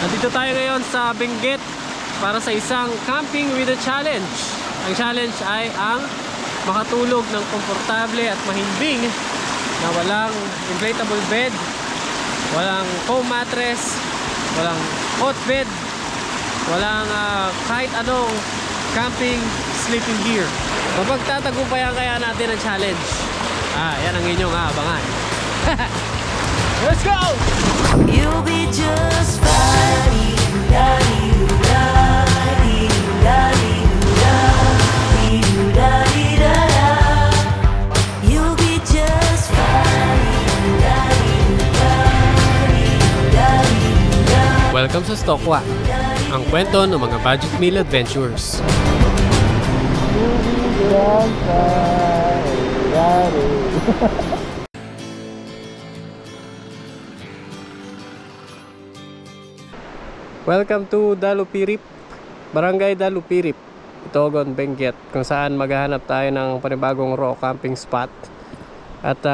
Nandito tayo ngayon sa Benguet para sa isang camping with a challenge. Ang challenge ay ang makatulog ng komportable at mahimbing na walang inflatable bed, walang foam mattress, walang hot bed, walang kahit anong camping sleeping gear. Mapagtatagumpayan kaya natin ang challenge. Yan ang inyong aabangan. Let's go! You'll be just fine. You'll be just fine. Welcome sa Stokwa, ang kwento ng mga budget meal adventures. Welcome to Dalupirip, Barangay Dalupirip, Itogon, Benguet, kung saan maghahanap tayo ng panibagong raw camping spot. At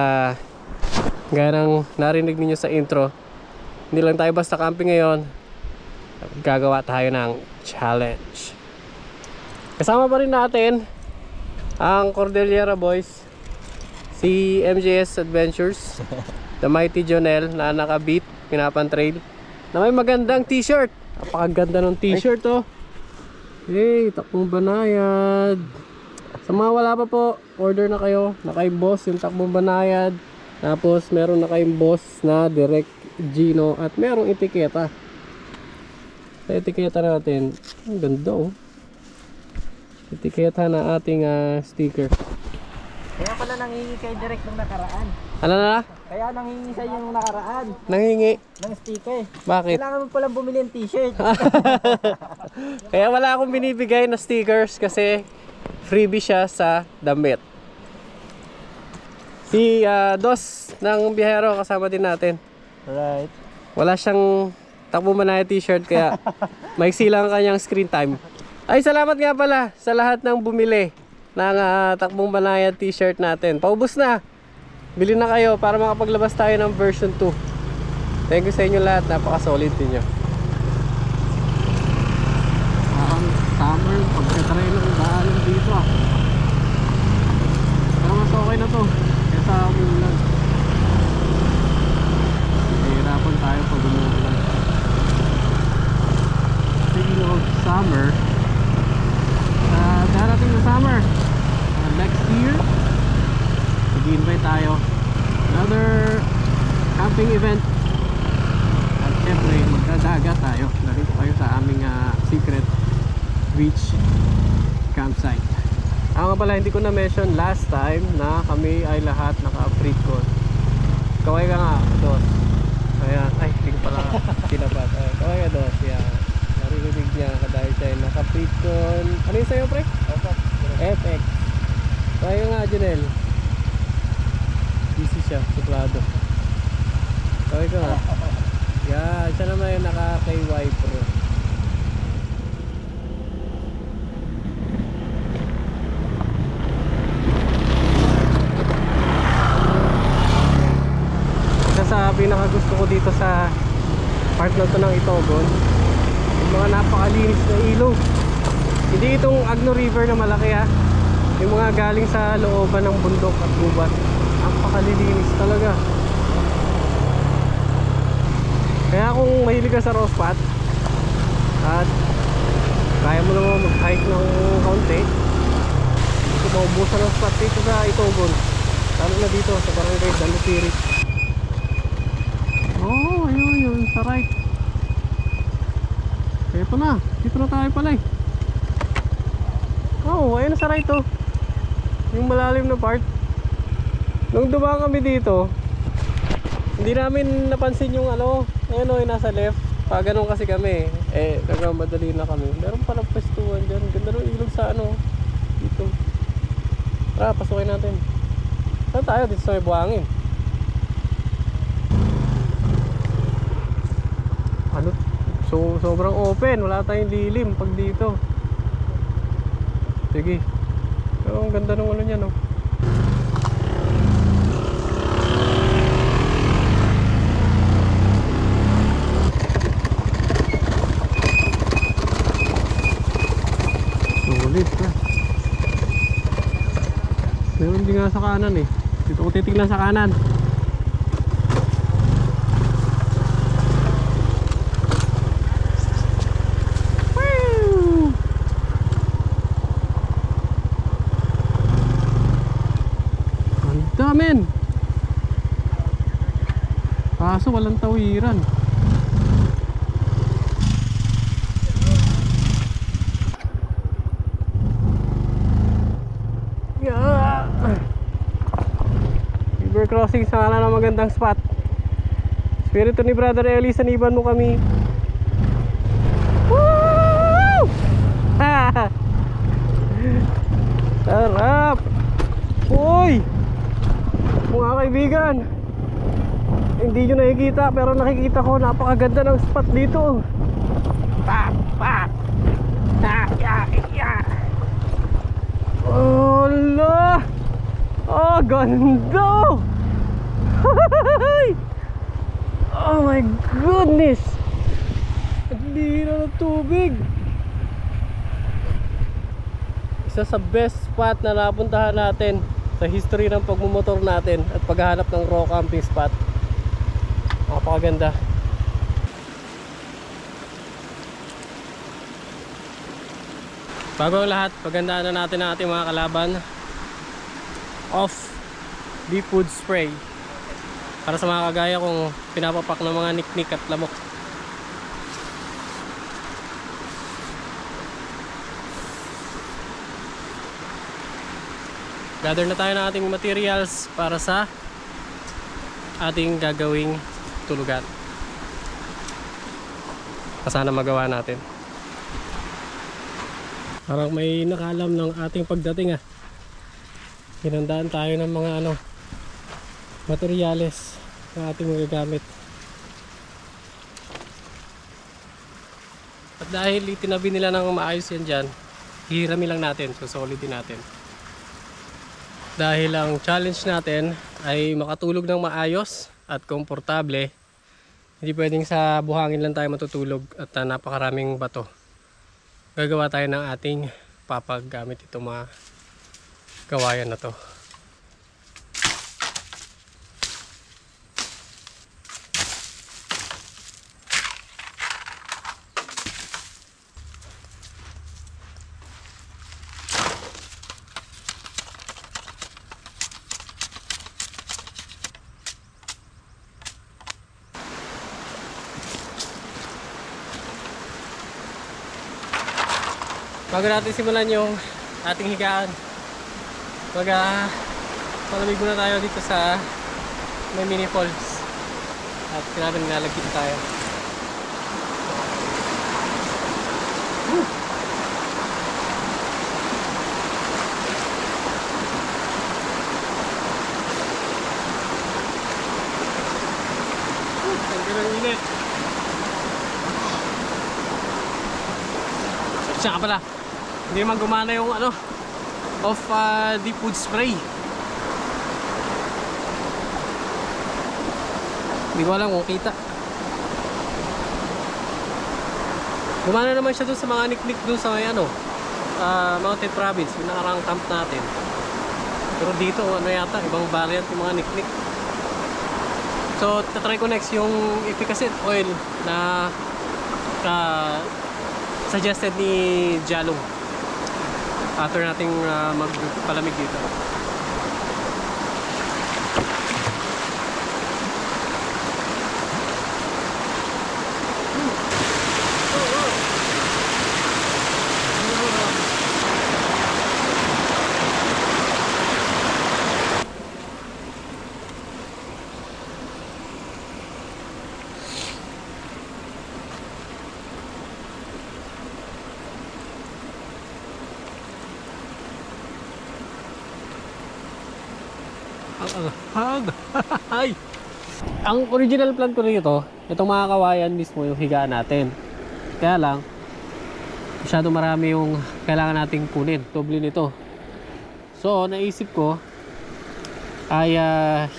gaya ng narinig niyo sa intro, hindi lang tayo basta camping ngayon, gagawa tayo ng challenge. Kasama pa rin natin ang Cordillera Boys, si MJS Adventures, the Mighty Jonel na nakabit, Pinapan Trail, na may magandang t-shirt. Napakaganda ng t-shirt, oh. Hey, Takbong Banayad. Sa mga wala pa po, order na kayo. Naka-emboss yung Takbong Banayad. Tapos meron naka-emboss na Direct Gino at merong etiketa. Sa etiketa natin, ang ganda, oh. Etiketa na ating sticker. Kaya pala nanghingi kay Direct nung nakaraan. Ano na? Kaya nanghingi sa yung nakaraan Nanghingi? ng sticker. Bakit? Kailangan mo palang bumili ng t-shirt. Kaya wala akong binibigay na stickers kasi freebie siya sa damit. Si Dos ng Biyahero kasama din natin. Right. Wala siyang Takbong Banayad t-shirt kaya maiksi lang ang kanyang screen time. Ay, salamat nga pala sa lahat ng bumili ng Takbong Banayad t-shirt natin. Paubos na. Bili na kayo para makapaglabas tayo ng version 2. Thank you sa inyo lahat. Napaka-solid niyo. Summer, pagkatry ng daanan dito. Pero mas okay na to kaysa umulan. Hihirapan tayo pag umulan. Speaking of summer, darating na summer. Next year, mag-invite tayo another camping event. At syempre magdadagat tayo. Narito kayo sa aming secret beach campsite. Nga pala, hindi ko na mention last time na kami ay lahat naka-Freecon. Kaway ka nga, Dos. Ayan, ay, hindi ko pala kinapat. Kaway ka, Dos. Yan, narinig niya dahil siya naka-Freecon. Ano yung sa'yo, pre? FX. Kaway ka nga, Junel. Busy siya, suplado. Kaway ka nga. Yan, siya naman yung naka-KY Pro. Sa pinakagusto ko dito sa part na to ng Itogon, yung mga napakalinis na ilog. Hindi itong Agno River na malaki, ha, yung mga galing sa looban ng bundok at gubat. Napakalilinis talaga. Kaya kung mahilig ka sa raw spot at kaya mo naman mag-hike ng kaunti, hindi maubusan ng spot dito sa Itogon, lalo na dito sa Barangay Dalupirip. Oh, ayun, yun sa right. Ito na, dito na tayo pala eh. Oh, ayun sa right, oh. Yung malalim na part. Nung dumaan kami dito, hindi namin napansin yung ano, ayun o, yung nasa left. Pag ganun kasi kami, nagmamadali na kami. Meron palang pwestuhan dyan. Ganda ng ilog sa ano, dito. Tara, pasukin natin. Saan tayo? Dito sa may buhangin. Ano? So, sobrang open. Wala tayong lilim pag dito. Sige. Pero ang ganda ng ano niya, no? nga sa kanan eh. Dito ko titignan sa kanan. Woo! Ganda men. Kaso walang tawiran. River crossing sa kanan ng magandang spot. Spirito ni Brother Eli, saniban mo kami. Woo! Sarap! Uy! Mga kaibigan, hindi nyo nakikita pero nakikita ko, napakaganda ng spot dito. Pak! Pak! Allah! Oh, ganda! Oh my goodness! Ang lino ng tubig! Isa sa best spot na napuntahan natin sa history ng pagmumotor natin at paghahanap ng raw camping spot. Napakaganda. Bago ang lahat, pagandaan na natin ang ating mga kalaban. Off Deep Wood Spray para sa mga kagaya kong pinapapak ng mga niknik at lamok. Gather na tayo ng ating materials para sa ating gagawing tulugan. Sana magawa natin. Parang may nakalam ng ating pagdating ah. Hinandaan tayo ng mga materyales na ating magagamit. At dahil itinabi nila ng maayos yan dyan, hihirami lang natin, susolidin natin. Dahil ang challenge natin ay makatulog ng maayos at komportable. Hindi pwedeng sa buhangin lang tayo matutulog at napakaraming bato. Gagawa tayo ng ating papag gamit itong mga kawayan na to. Bago natin simulan yung ating higaan, malamig muna tayo dito sa may mini falls at sinabi nilalagkit tayo. Ang ganang init. Siya ka pala, hindi naman gumana yung off Deep Wood Spray. Hindi ko alam kung kita. Gumana naman siya dun sa mga niknik dun sa may Mountain Province, yung nakarang camp natin. Pero dito yata, ibang variant yung mga niknik. So tatry ko next yung efficacy oil na suggested ni Jalong after nating magpalamig dito. Ay! Ang original plan ko rito, itong mga kawayan mismo yung higaan natin. Kaya lang, masyado marami yung kailangan nating kunin. Doble nito. So, naisip ko ay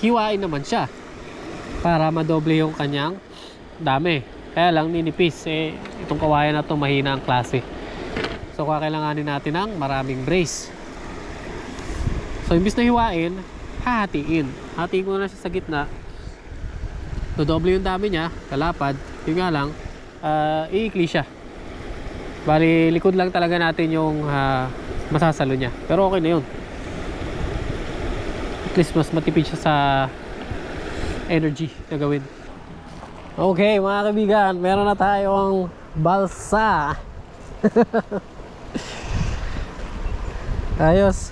hiwain naman siya para madoble yung kanyang dami. Kaya lang ninipis. Itong kawayan na to mahina ang klase. So, kakailanganin natin ng maraming brace. So imbis na hiwain, hahatiin. Hatiin ko na siya sa gitna. Dodoble yung dami niya, kalapad. Yun nga lang, iikli siya. Bali, likod lang talaga natin yung masasalo niya. Pero okay na yun. At least mas matipid siya sa energy na gawin. Okay mga kaibigan, meron na tayong balsa. Ayos.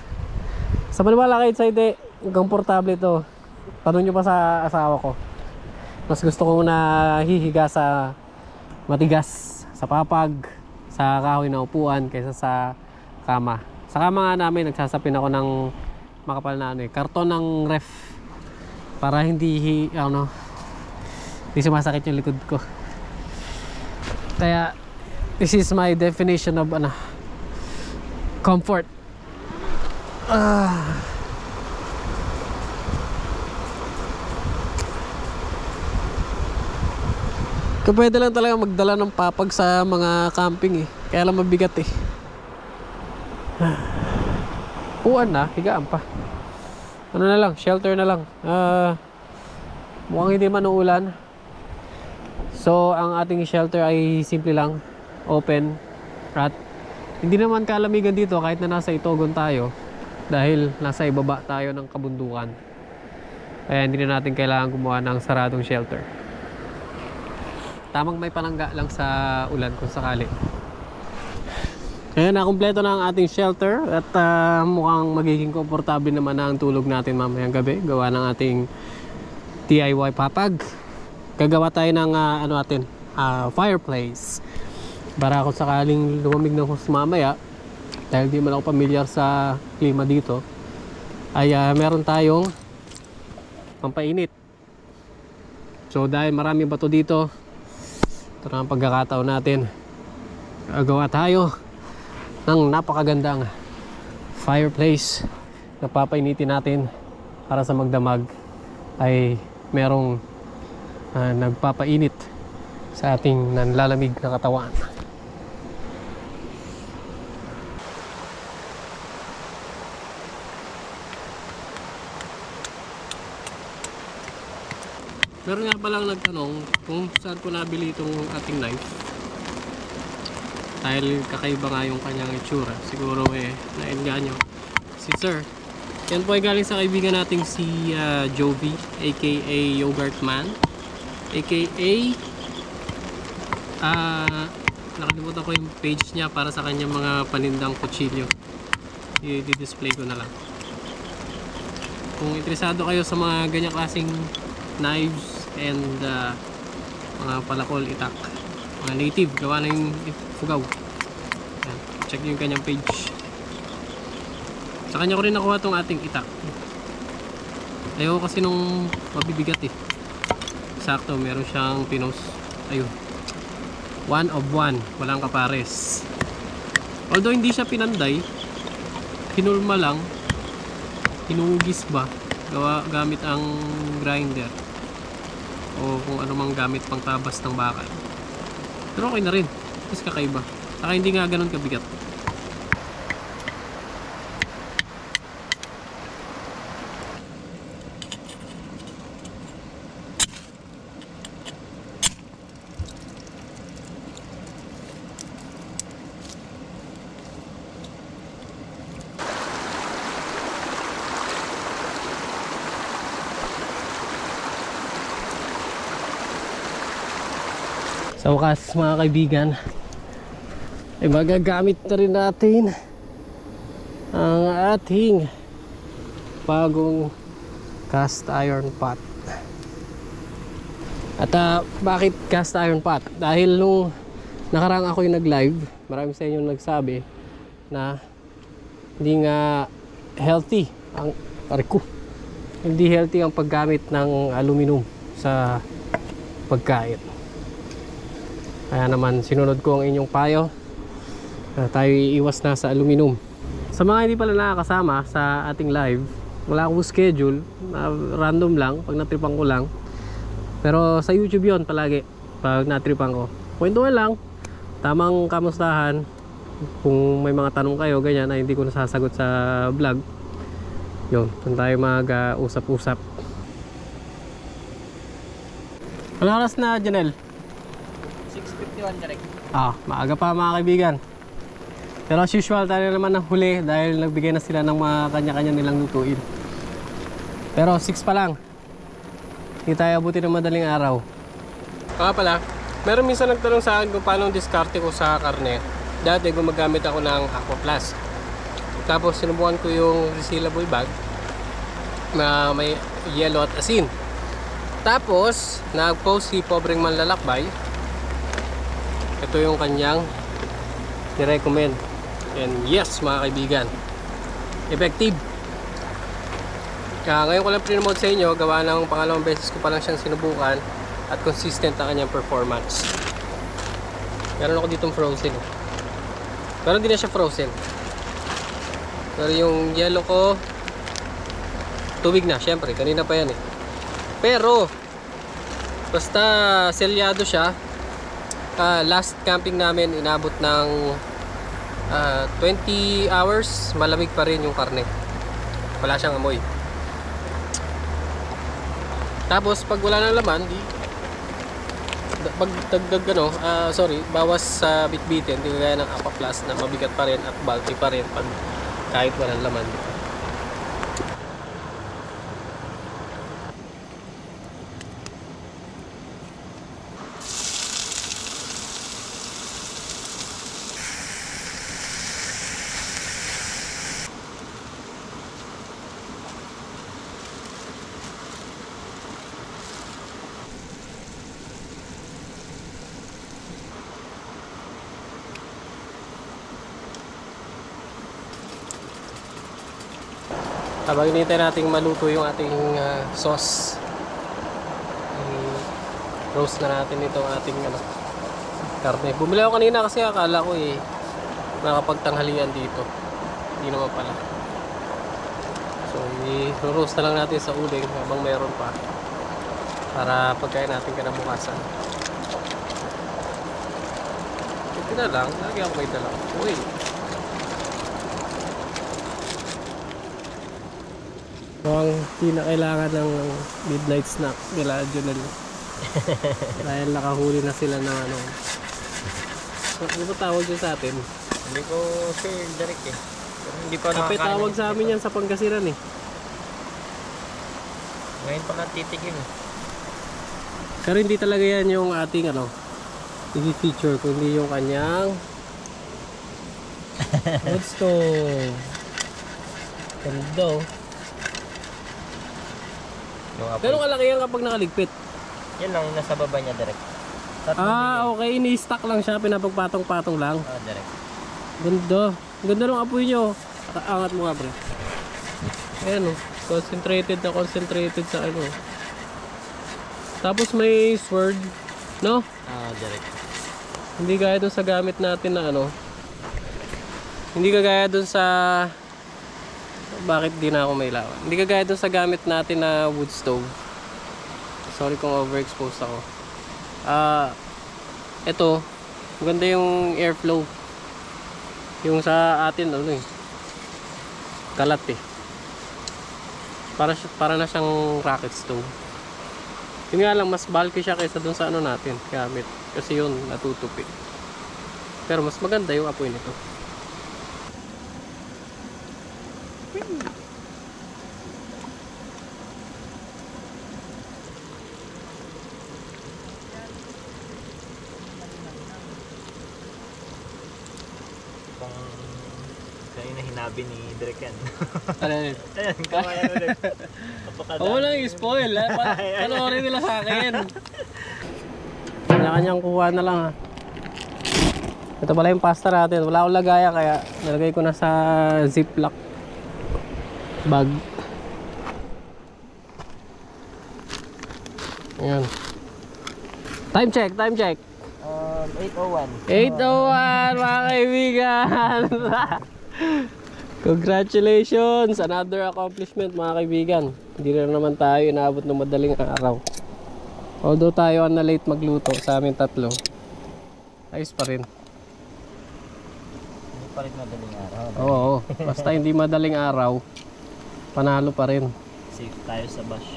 Sa maniwala kahit sa hindi, komportable ito. Tanong nyo pa sa asawa ko. Mas gusto ko na hihiga sa matigas, sa papag, sa kahoy na upuan kaysa sa kama. Sa kama nga namin, nagsasapin ako ng makapal na karton ng ref para hindi sumasakit yung likod ko. Kaya this is my definition of comfort. Pwede lang talaga magdala ng papag sa mga camping kaya lang mabigat uwan na, higaan pa. Ano na lang, shelter na lang. Mukhang hindi man uulan. So ang ating shelter ay simple lang, open. At hindi naman kalamigan dito kahit na nasa Itogon tayo, dahil nasa ibaba tayo ng kabundukan. Kaya hindi na natin kailangan gumawa ng saradong shelter. Tamang may palangga lang sa ulan kung sakali. Kaya nakumpleto na ang ating shelter at mukhang magiging komportable naman na ang tulog natin mamayang gabi. Gawa ng ating DIY papag. Gagawa tayo ng fireplace para kung sakaling lumamig na hus mamaya, dahil di man ako pamilyar sa klima dito, ay meron tayong pampainit. So dahil marami bato dito, ito na ang pagkakataon natin, gagawa tayo ng napakagandang fireplace na papainitin natin para sa magdamag ay merong nagpapainit sa ating nanlalamig na katawan. Meron nga palang nagtanong kung saan ko nabili itong ating knife. Dahil kakaiba nga yung kanyang itsura. Siguro na-enganyo si Sir. Yan po ay galing sa kaibigan nating si Jovi, aka Yogurt Man, aka nakalimutan ko yung page niya para sa kanyang mga panindang kutsilyo. I-display ko na lang. Kung interesado kayo sa mga ganyang klaseng knives and mga palakol, itak, mga native, gawa na yung fugaw. Yan. Check nyo yung kanyang page. Sa kanya ko rin nakuha tong ating itak. Ayaw kasi nung mabibigat sakto, meron siyang pinos. Ayun, 1 of 1, walang kapares. Although hindi siya pinanday, hinulma lang, hinugis ba, gamit ang grinder o kung ano mang gamit pang tabas ng bakal. Pero okay na rin, mas kakaiba. Saka hindi nga ganun kabigat. Sa wakas mga kaibigan, ay magagamit na rin natin ang ating bagong cast iron pot. At bakit cast iron pot? Dahil nung nakarang ako yung nag-live, marami sa inyo nagsabi na hindi nga healthy ang hindi healthy ang paggamit ng aluminum sa pagkain. Kaya naman sinunod ko ang inyong payo na tayo iiwas na sa aluminum. Sa mga hindi pala nakakasama sa ating live, wala akong schedule, random lang, pag natripan ko lang. Pero sa YouTube yon palagi, pag natripan ko, kwentuhan lang, tamang kamustahan. Kung may mga tanong kayo ganyan na hindi ko nasasagot sa vlog, Yun, doon tayo mag-usap-usap. Anong oras na, Janelle? 6:51 direct. Maaga pa mga kaibigan. Pero as usual, tayo naman ng huli dahil nagbigay na sila ng mga kanya-kanya nilang lutuin. Pero 6 pa lang. Hindi tayo abutin ng madaling araw. Pala, meron minsan nagtanong sa akin kung paano diskarte ko sa karne. Dati gumagamit ako ng Aqua Plus. Tapos sinubukan ko yung resealable bag na may yellow at asin. Tapos, nag-post si Pobreng Manlalakbay. Ito yung kanyang ni-recommend. And yes, mga kaibigan, effective. Ngayon ko lang pinomote sa inyo, gawa ng pangalawang beses ko pa lang siyang sinubukan at consistent ang kanyang performance. Meron ako ditong frozen. Pero hindi na siya frozen. Pero yung yellow ko, tubig na, syempre, kanina pa yan eh. Pero basta selyado siya. Last camping namin inabot ng 20 hours, malamig pa rin yung karne, wala siyang amoy. Tapos pag wala nang laman, pag dagdag bawas sa bitbitin, hindi kagaya ng Aqua Plus na mabigat pa rin at bulky pa rin pag kahit walang laman. Habang hinihintay nating maluto yung ating sauce, roast na natin itong ating karne. Bumili ako kanina kasi akala ko nakapagtanghalian dito. Hindi naman pala. So i-roast na lang natin sa uling habang mayroon pa, para pagkain natin kinabukasan. Ito na lang, lagi ako may dala. Uy! Mukhang hindi na kailangan ng midnight snack nila Junel. Dahil nakahuli na sila ng ano ba tawag yun sa atin? Hindi ko sure direct eh. Pero hindi pa Kape tawag sa amin yan sa Pangasinan eh. Ngayon pa lang titikim eh. Pero hindi talaga yan yung ating i-feature, kundi yung kanyang wood stove. Ganda. Pero kalaki yan kapag nakaligpit. Yan lang, nasa baba niya direct. Okay, ini-stack lang siya, pinapagpatong-patong lang. Direct. Ganda. Ganda ng apoy nyo. Angat mo nga, pre. Ayan concentrated sa Tapos may sword, no? Direct. Hindi gaya dun sa gamit natin na hindi kagaya dun sa bakit di na ako may lawan. Hindi kagaya dun sa gamit natin na wood stove. Sorry kung overexposed ako. Ito, maganda yung airflow. Yung sa atin kalat eh. Para na siyang rocket stove. Yun nga lang, mas bulky siya kaysa dun sa natin gamit. Kasi yun, natutupi. Pero mas maganda yung apoy nito. Kaya na hinabi ni Direk yan. Ano yun? Ayan, kamayan ulit. Huwag mo lang i-spoil. Panoorin nila sa akin. Kanya-kanyang kuha na lang ha. Ito pala yung pasta natin. Wala akong lagaya kaya nalagay ko na sa ziplock bag. Ayan. Time check. 8:01. 8:01 mga kaibigan. Congratulations! Another accomplishment mga kaibigan. Hindi na naman tayo inaabot ng madaling araw. Although tayo na late magluto sa amin tatlo, ayos pa rin. Hindi pa rin madaling araw. Oo, basta hindi madaling araw, panalo pa rin. Safe tayo sa bash.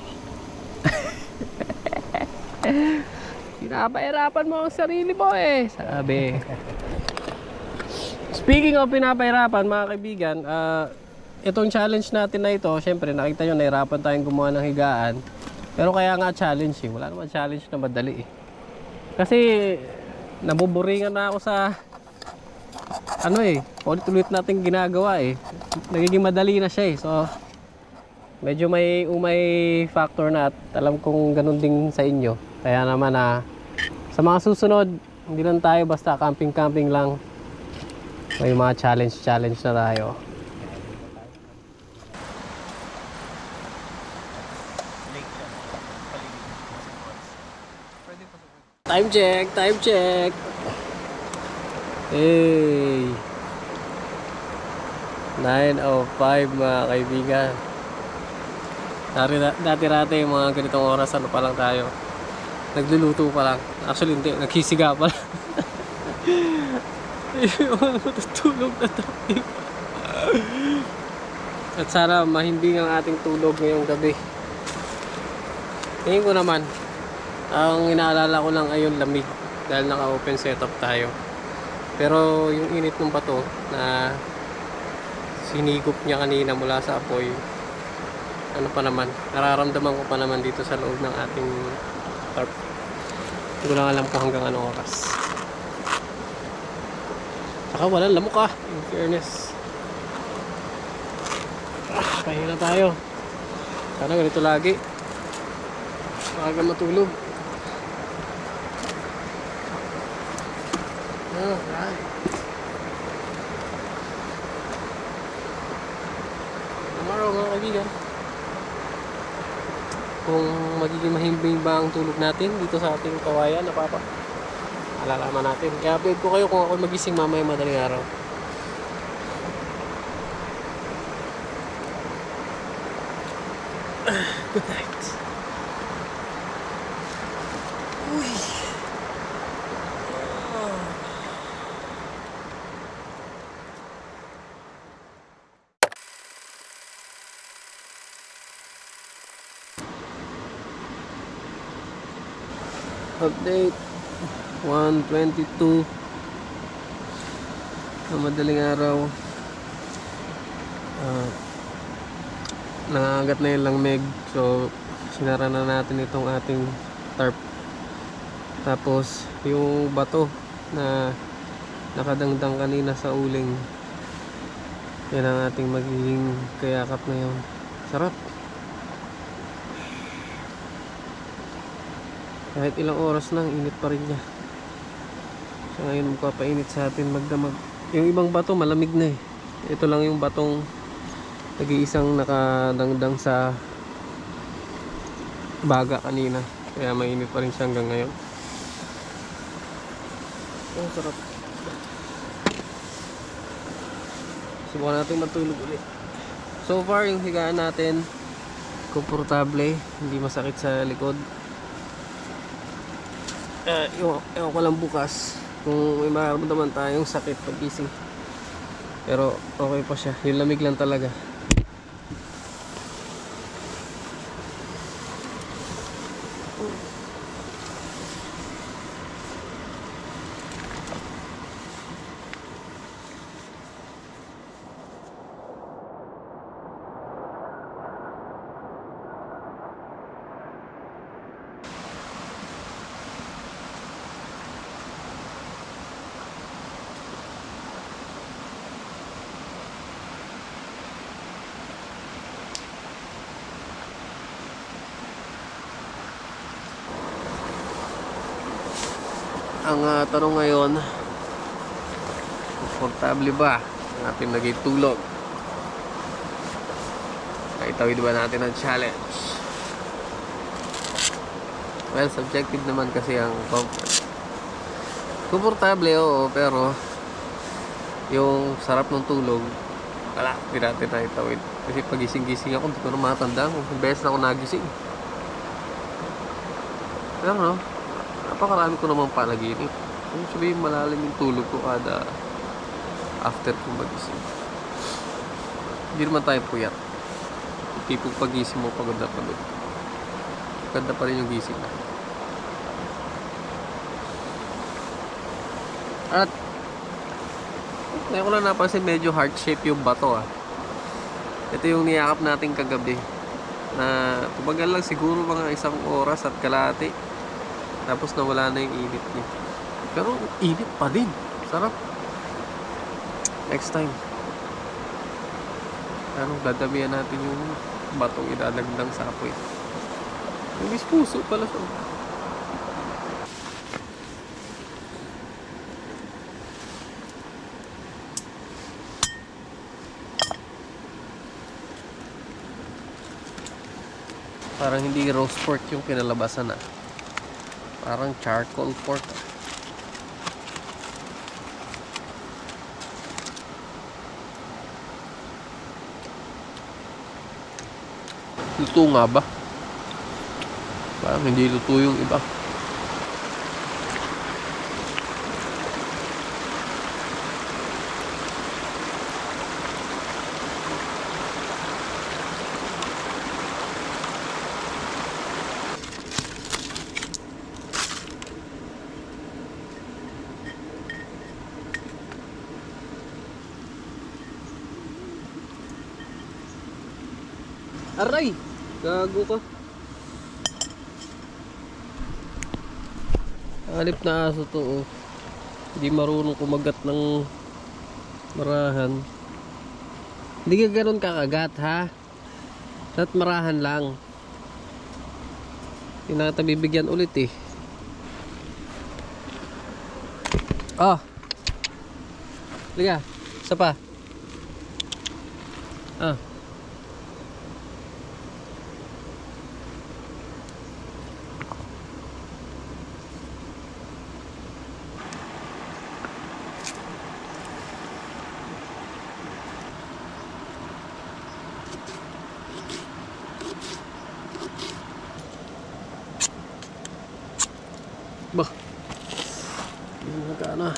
Pinapahirapan mo ang sarili mo eh, sabi. Speaking of pinapahirapan mga kaibigan, itong challenge natin na ito, syempre nakita nyo nahirapan tayong gumawa ng higaan. Pero kaya nga challenge eh, wala naman challenge na madali eh. Kasi nabuburingan na ako sa ulit-ulit natin ginagawa eh. Nagiging madali na siya eh. So medyo may factor na at alam kong ganun din sa inyo. Kaya naman sa mga susunod, hindi lang tayo basta camping lang. May mga challenge na tayo. Time check. Hey. 9:05 mga kaibigan. Dati-rati yung mga ganitong oras, ano pa lang tayo. Nagluluto pa lang. Actually hindi, naghisiga pa lang. Matutulog na tayo. At sana mahimbing ang ating tulog ngayong gabi. Ngayon ko naman, ang inaalala ko lang ay yung lamig. Dahil naka-open setup tayo. Pero yung init ng bato na sinigop niya kanina mula sa apoy, ano pa naman, nararamdaman ko pa naman dito sa loob ng ating tarp. Hindi ko lang alam kung hanggang anong oras. Saka walang lamok in fairness. Pahinga tayo. Sana ganito lagi. Maaga matulog. Alright. Tomorrow mga kaibigan, kung magiging mahimbing ba ang tulog natin dito sa ating kawayan, alalaman natin. Kaya update ko kayo kung ako magising mamaya madaling araw. Good night. Uy. Update 1:22 na madaling araw. Nangangagat na yung langmeg, so sinara na natin itong ating tarp. Tapos yung bato na nakadangdang kanina sa uling, yan ang ating magiging kayakap ngayon. Sarap. Kahit ilang oras lang, init pa rin niya. So ngayon magpapainit sa atin magdamag. Yung ibang bato malamig na eh. Ito lang yung batong nag-iisang nakadangdang sa baga kanina. Kaya mainit pa rin siya hanggang ngayon. Oh, sarap. Subukan natin matulog ulit. So far yung higaan natin komportable, hindi masakit sa likod. Ewan ko lang bukas kung may mararamdaman tayong sakit pagising, pero okay pa siya. Yung lamig lang talaga. Ang tanong ngayon, komportable ba ang ating nagitulog? Kaitawid ba natin ang challenge? Well, subjective naman kasi ang comfort. Komportable, oo, pero yung sarap ng tulog, wala, hindi natin naitawid. Kasi pagising-gising ako, hindi ko na matandaan kung beses na ako nagising. Pero no, napakarami ko naman panaginip. Kung sabihin malalim yung tulog ko kada after kong magising. Hindi naman tayo puyat. tipong pagising mo pagod na pagod. Ganda pa rin yung gising na. At ngayon ko lang napansin medyo heart shape yung bato ah. Ito yung niyakap natin kagabi na tumagal lang siguro mga 1 oras at kalahati. Tapos nawala na yung init niya. Pero init pa din. Sarap. Next time. Dadamihan natin yung batong idadagdang sa apoy. Yung puso pala siya. Parang hindi roast pork yung kinalabasan ah. Parang charcoal pork. Luto nga ba? Parang hindi luto yung iba. Aray! Gago ka. Alip na aso to oh. Hindi marunong kumagat ng marahan. Hindi ka ganun kakagat ha. At marahan lang. Hindi na kita bibigyan ulit eh. Oh. Liga. Isa pa. Ah. Bah. Hindi na gana.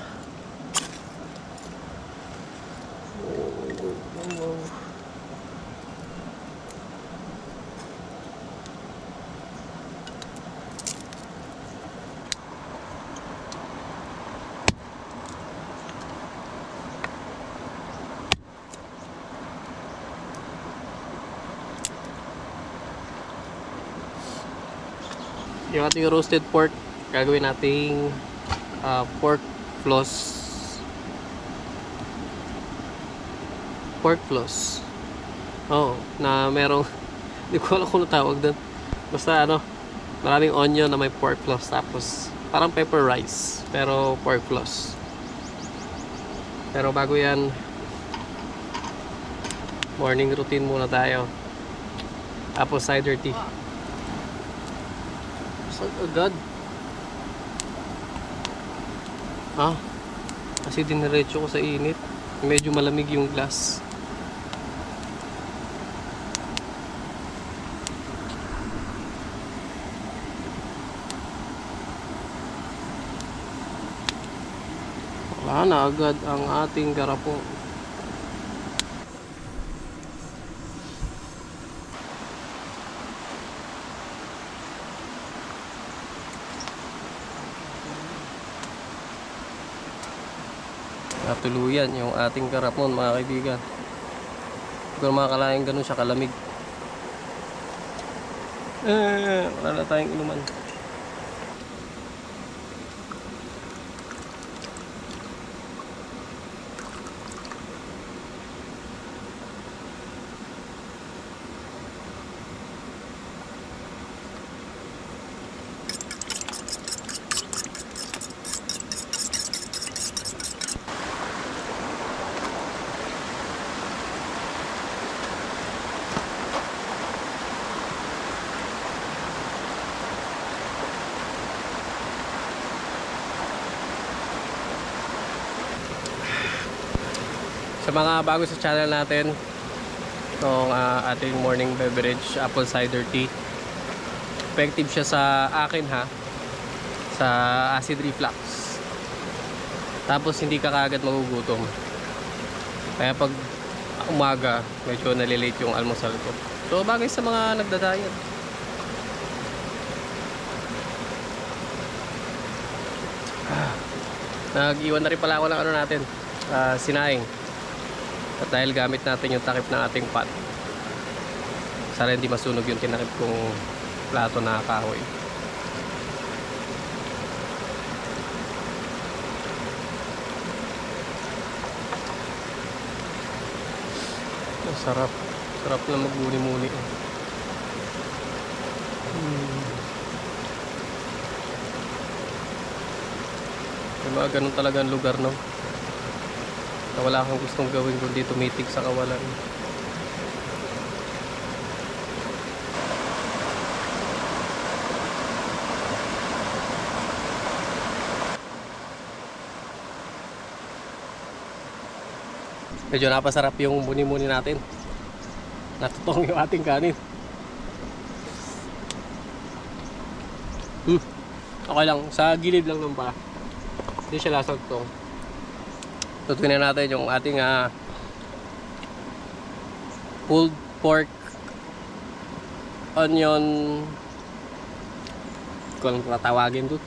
Yung ating roasted pork, gagawin nating pork floss. Pork floss. Oh, na merong hindi ko alam kung ano tawag doon. Basta ano, maraming onion na may pork floss, tapos parang pepper rice pero pork floss. Pero bago yan, morning routine muna tayo. Apple cider tea. Saan agad? Ah, kasi diniretso ko sa init. Medyo malamig yung glass. Wala na agad ang ating garapon. Natuluyan yung ating garapon mga kaibigan. Hindi ko makakalaing ganun siya kalamig. Wala na tayong inuman. Sa mga bago sa channel natin, itong ating morning beverage, apple cider tea. Effective siya sa akin ha, sa acid reflux. Tapos hindi ka kaagad magugutom. Kaya pag umaga, medyo nalilate yung almusal ko. So bagay sa mga nagda-diet. Nag-iwan na rin pala ako ng ano natin, sinaing. At dahil gamit natin yung takip ng ating pot, sana hindi masunog yung tinakip kong plato na kahoy. Sarap. Sarap na magmuni-muni. Diba, ganun talaga ang lugar, no? Na wala kang gustong gawin kundi tumitig sa kawalan. Medyo napasarap yung muni-muni natin. Natutong yung ating kanin. Okay lang, sa gilid lang naman pala. Hindi siya lasang tong. Tutunin natin yung ating pulled pork onion, kung tatawagin doon.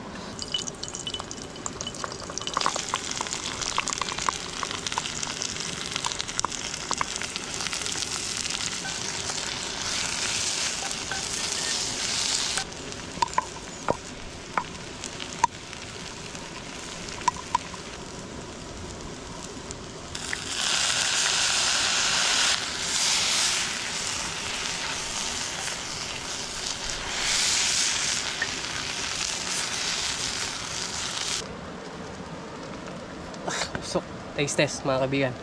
So, taste test mga kaibigan.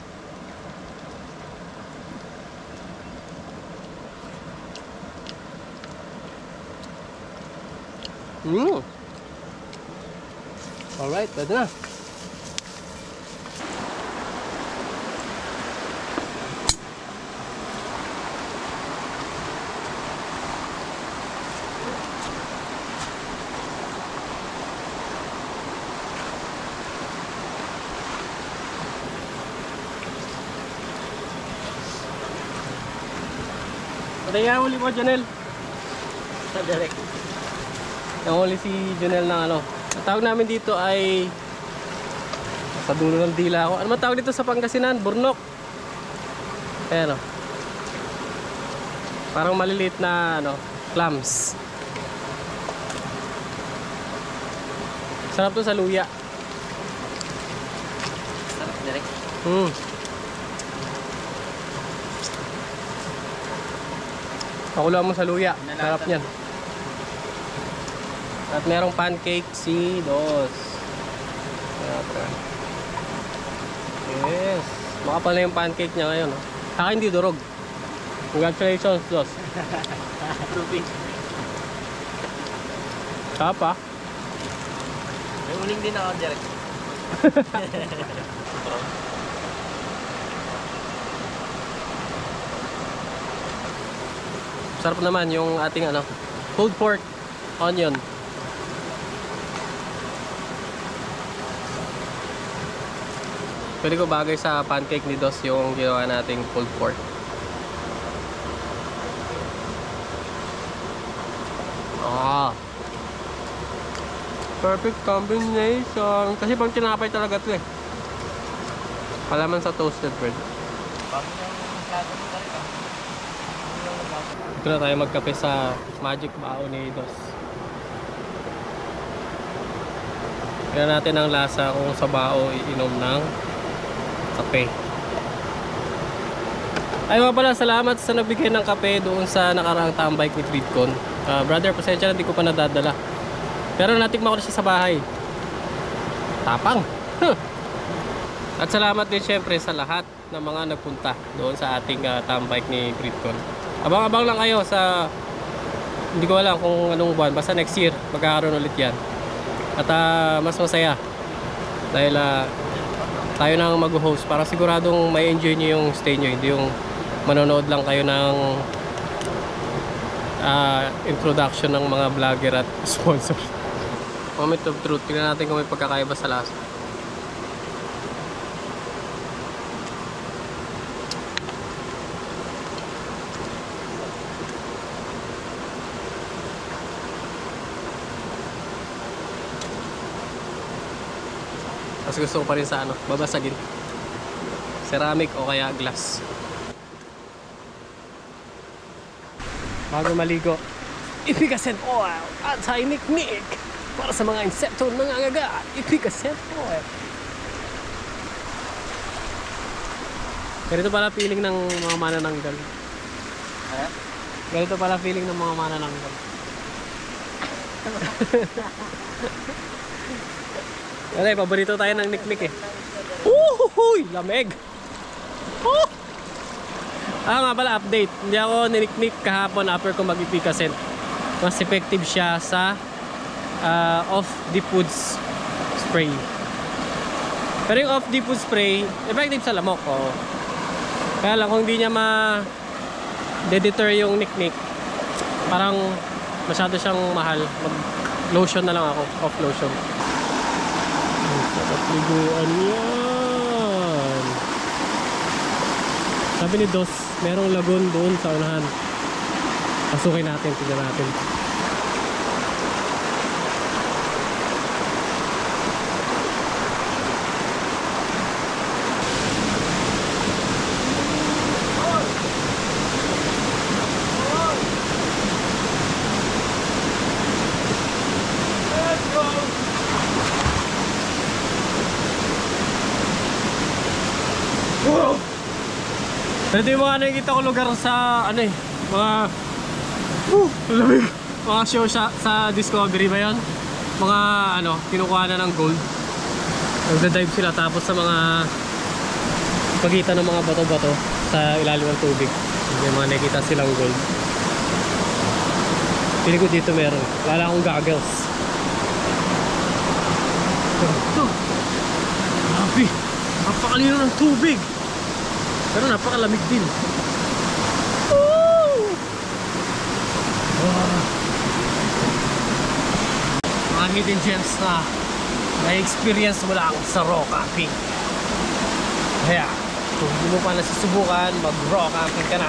Alright, pwede na. Kaya huli mo, Jonel. Sa direct. Yung huli si Jonel ng ano. Ang tawag namin dito ay sa dulo ng dila ako. Ano man tawag dito sa Pangasinan? Burnok. Ayan o. Parang maliliit na ano, clams. Sarap to sa luya. Sarap direct. Pakulo mo sa luya. Sarap niyan. At merong pancake si Dos. Yes. Makapal na yung pancake niya ngayon. Saka hindi durog. Congratulations, Dos. Ruby. Saka pa. May uling din ako direct. Sarap naman yung ating ano, pulled pork onion. Pwede ko bagay sa pancake ni Dos yung ginawa nating pulled pork. Perfect combination. Kasi pang tinapay talaga ito eh. Palaman sa toasted bread. Pag yung plato mo direct ah. Dito na tayo magkape sa Magic Bao ni Dos. Tignan natin ang lasa kung sa bao iinom ng kape. Ay mga pala, salamat sa nagbigay ng kape doon sa nakaraang tambay ni Fridcon. Brother, pasensya na, hindi ko pa nadadala. Pero natikman ko na siya sa bahay. Tapang! At salamat din syempre sa lahat ng mga nagpunta doon sa ating tambay ni Fridcon. Abang-abang lang kayo sa, hindi ko alam kung anong buwan, basta next year magkakaroon ulit yan. At mas masaya dahil tayo nang mag-host para siguradong may enjoy nyo yung stay nyo, hindi yung manonood lang kayo ng introduction ng mga vlogger at sponsor. Moment of truth, tingnan natin kung may pagkakaiba sa lasa. mas gusto ko pa rin sa ano, babasagin. Ceramic o kaya glass. Bago maligo, efficacent oil, anti-niknik. Para sa mga insekto nangangagat, efficacent oil. Ganito pala feeling ng mga manananggal. Ganito pala feeling ng mga manananggal. Kasi paborito tayo ng niknik eh. Uhuhuy! Lamig! Oh! Nga pala, update. Hindi ako niniknik kahapon after ko mag-efficacent. Mas effective siya sa off the foods spray. Pero yung off the food spray, effective sa lamok. Oh. Kaya lang kung hindi niya ma-deter yung niknik, parang masyado siyang mahal. Mag-lotion na lang ako. Off lotion. Sarap liguan yan. Sabi ni Dos, merong lagoon doon sa unahan. Pasukin natin, tignan natin. Pero yung mga nakikita ko lugar sa ano eh, mga lamig. Mga show sa Discovery ba yun? Mga ano, kinukuha na ng gold. Nagda-dive sila tapos sa mga pagitan ng mga bato-bato sa ilalim ng tubig. Yung mga nakikita silang gold. Pili ko dito meron. Wala akong goggles. Grabe! Napakalino ng tubig! Pero napakalamig din. Mga hidden gems na na-experience mo lang sa raw camping. Kaya, kung hindi mo pa nasusubukan, mag-raw camping ka na.